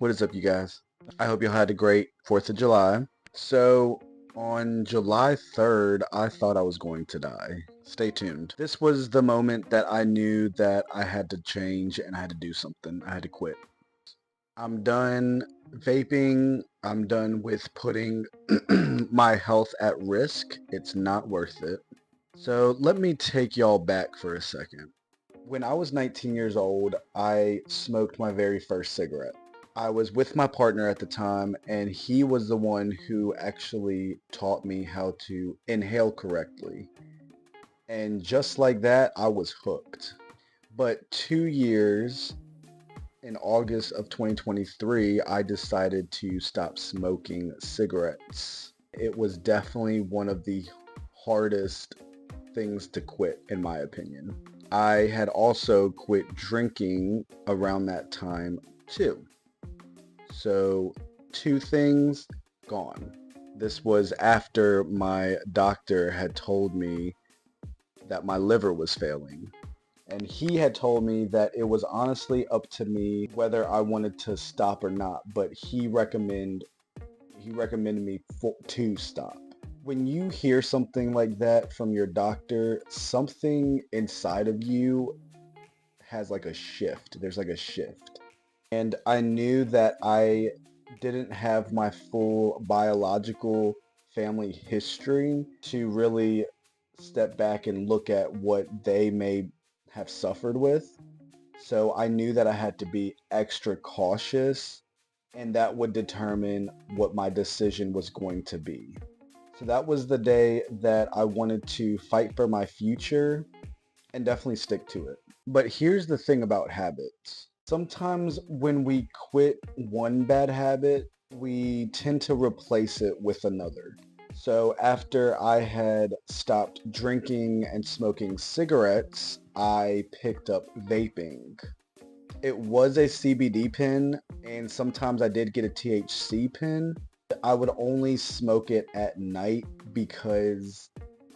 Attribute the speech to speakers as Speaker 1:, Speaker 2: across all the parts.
Speaker 1: What is up, you guys? I hope you all had a great 4th of July. So, on July 3rd, I thought I was going to die. Stay tuned. This was the moment that I knew that I had to change and I had to do something. I had to quit. I'm done vaping. I'm done with putting my health at risk. It's not worth it. So, let me take y'all back for a second. When I was 19 years old, I smoked my very first cigarette. I was with my partner at the time, and he was the one who actually taught me how to inhale correctly. And just like that, I was hooked. But 2 years, in August of 2023, I decided to stop smoking cigarettes. It was definitely one of the hardest things to quit, in my opinion. I had also quit drinking around that time too. So 2 things gone. This was after my doctor had told me that my liver was failing. And he had told me that it was honestly up to me whether I wanted to stop or not, but he recommended me to stop. When you hear something like that from your doctor, something inside of you has like a shift. There's like a shift. And I knew that I didn't have my full biological family history to really step back and look at what they may have suffered with. So I knew that I had to be extra cautious, and that would determine what my decision was going to be. So that was the day that I wanted to fight for my future and definitely stick to it. But here's the thing about habits. Sometimes when we quit one bad habit, we tend to replace it with another. So after I had stopped drinking and smoking cigarettes, I picked up vaping. It was a CBD pen, and sometimes I did get a THC pen. I would only smoke it at night because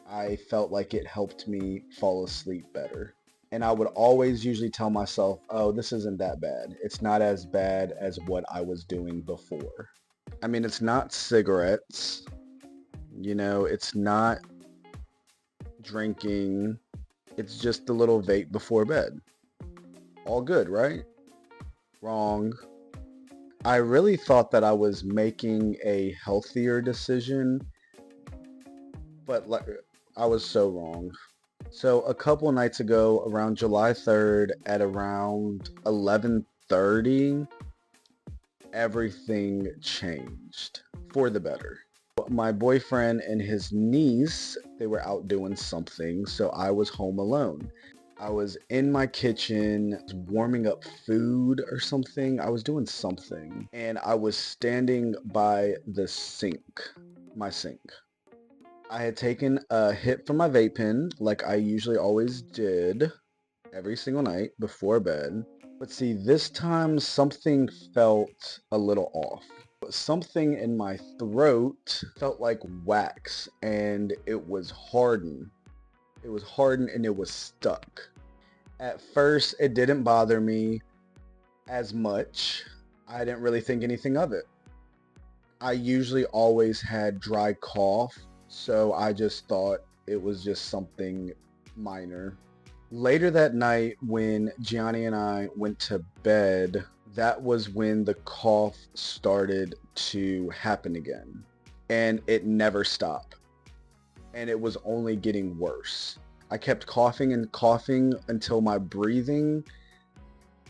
Speaker 1: I felt like it helped me fall asleep better. And I would always usually tell myself, oh, this isn't that bad. It's not as bad as what I was doing before. I mean, it's not cigarettes. It's not drinking. It's just a little vape before bed. All good, right? Wrong. I really thought that I was making a healthier decision, but I was so wrong. So a couple nights ago, around July 3rd at around 11:30, everything changed for the better. My boyfriend and his niece, they were out doing something, so I was home alone. I was in my kitchen warming up food or something. I was doing something, and I was standing by the sink, my sink. I had taken a hit from my vape pen like I usually always did every single night before bed. But see, this time something felt a little off. Something in my throat felt like wax, and it was hardened. It was hardened and it was stuck. At first, it didn't bother me as much. I didn't really think anything of it. I usually always had dry cough, so I just thought it was just something minor. Later that night, when Gianni and I went to bed, that was when the cough started to happen again. And it never stopped. And it was only getting worse. I kept coughing and coughing until my breathing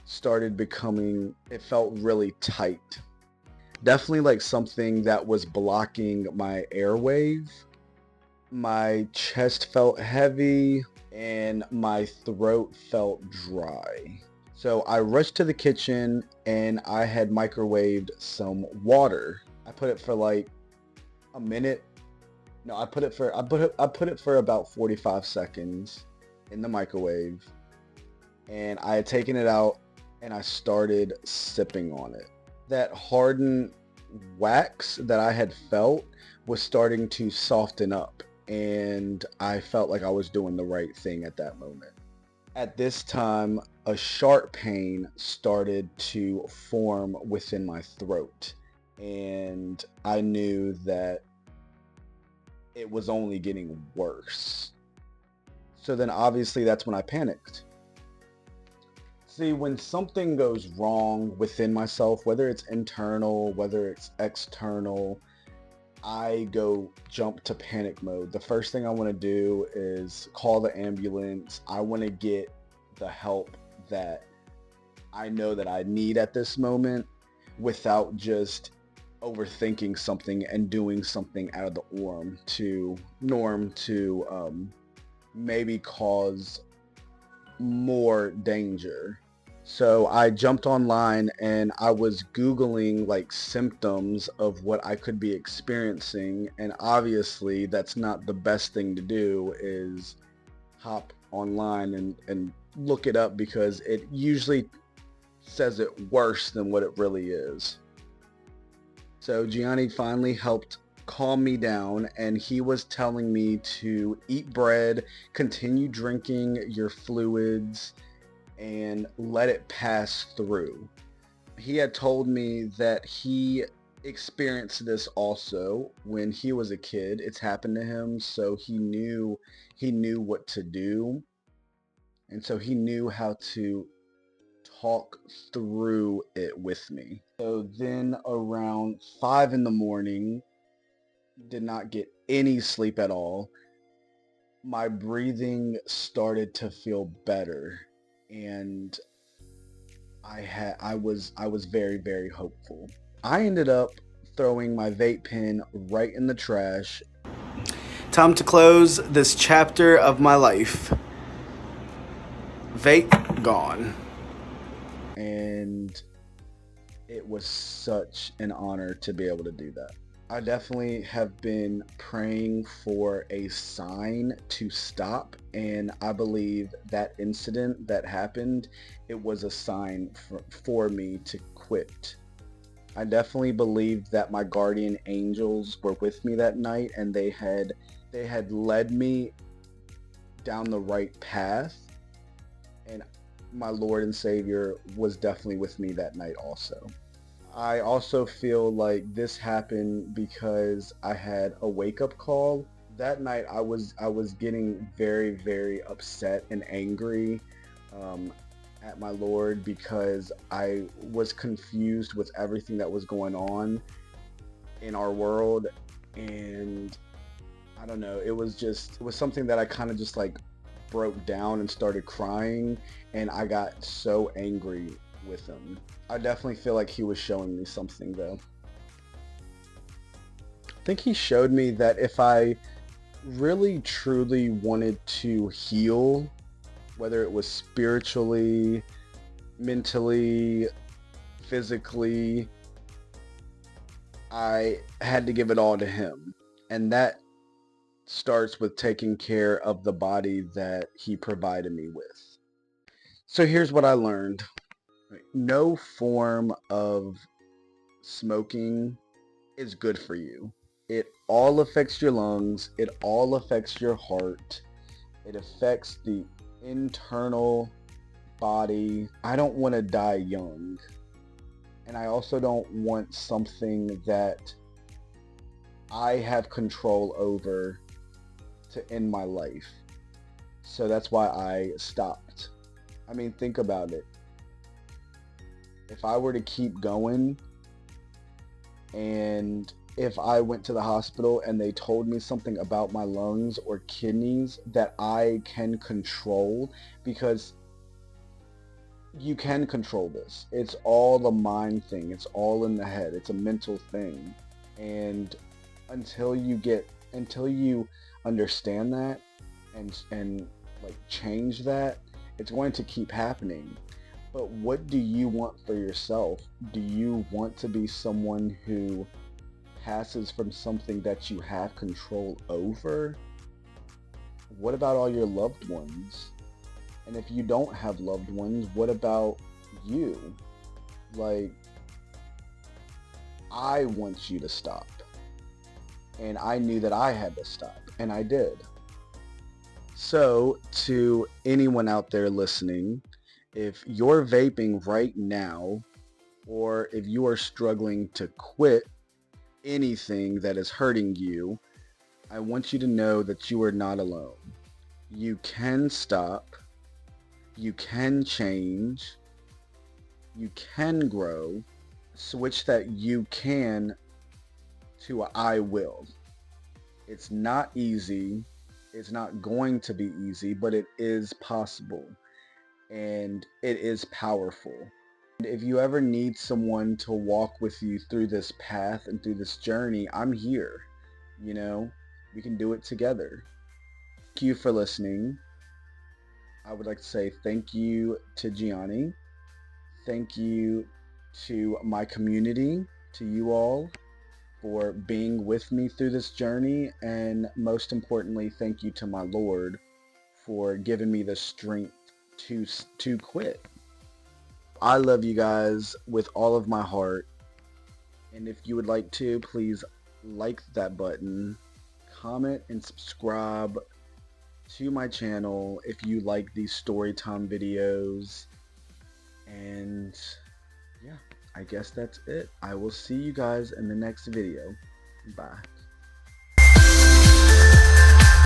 Speaker 1: started becoming, it felt really tight. Definitely like something that was blocking my airwave. My chest felt heavy and my throat felt dry. So I rushed to the kitchen and I had microwaved some water. I put it for like a minute. No, I put it for about 45 seconds in the microwave. And I had taken it out and I started sipping on it. That hardened wax that I had felt was starting to soften up, and I felt like I was doing the right thing at that moment. At this time, a sharp pain started to form within my throat, and I knew that it was only getting worse. So then obviously that's when I panicked. See, when something goes wrong within myself, whether it's internal, whether it's external, I go jump to panic mode. The first thing I want to do is call the ambulance. I want to get the help that I know that I need at this moment without just overthinking something and doing something out of the norm to maybe cause more danger. So I jumped online and I was Googling like symptoms of what I could be experiencing. And obviously that's not the best thing to do, is hop online and look it up, because it usually says it worse than what it really is. So Gianni finally helped calm me down, and he was telling me to eat bread, continue drinking your fluids, and let it pass through. He had told me that he experienced this also when he was a kid. It's happened to him, so he knew what to do, and so he knew how to talk through it with me. So then around 5 in the morning, did not get any sleep at all. My breathing started to feel better, and I was very, very hopeful. I ended up throwing my vape pen right in the trash.
Speaker 2: Time to close this chapter of my life. Vape gone.
Speaker 1: And it was such an honor to be able to do that. I definitely have been praying for a sign to stop, and I believe that incident that happened, it was a sign for me to quit. I definitely believed that my guardian angels were with me that night, and they had led me down the right path, and my Lord and Savior was definitely with me that night also. I also feel like this happened because I had a wake-up call. That night I was getting very, very upset and angry um, at my Lord, because I was confused with everything that was going on in our world. And I don't know, it was something that I kind of just like broke down and started crying, and I got so angry with him. I definitely feel like he was showing me something though. I think he showed me that if I really truly wanted to heal, whether it was spiritually, mentally, physically, I had to give it all to him. And that starts with taking care of the body that he provided me with. So here's what I learned. No form of smoking is good for you. It all affects your lungs. It all affects your heart. It affects the internal body. I don't want to die young. And I also don't want something that I have control over to end my life. So that's why I stopped. I mean, think about it. If I were to keep going, and if I went to the hospital and they told me something about my lungs or kidneys that I can control, because you can control this. It's all a mind thing. It's all in the head. It's a mental thing. And until you understand that and like change that, it's going to keep happening. But what do you want for yourself? Do you want to be someone who passes from something that you have control over? What about all your loved ones? And if you don't have loved ones, what about you? Like, I want you to stop. And I knew that I had to stop, and I did. So, to anyone out there listening, if you're vaping right now, or if you are struggling to quit anything that is hurting you, I want you to know that you are not alone. You can stop, you can change, you can grow. Switch that you can to a I will. It's not easy. It's not going to be easy, but it is possible and it is powerful. And if you ever need someone to walk with you through this path and through this journey, I'm here. You know, we can do it together. Thank you for listening. I would like to say thank you to Gianni. Thank you to my community, to you all, for being with me through this journey. And most importantly, thank you to my Lord for giving me the strength to quit. I love you guys with all of my heart. And if you would like to, please like that button, comment and subscribe to my channel if you like these story time videos. And yeah, I guess that's it. I will see you guys in the next video. Bye.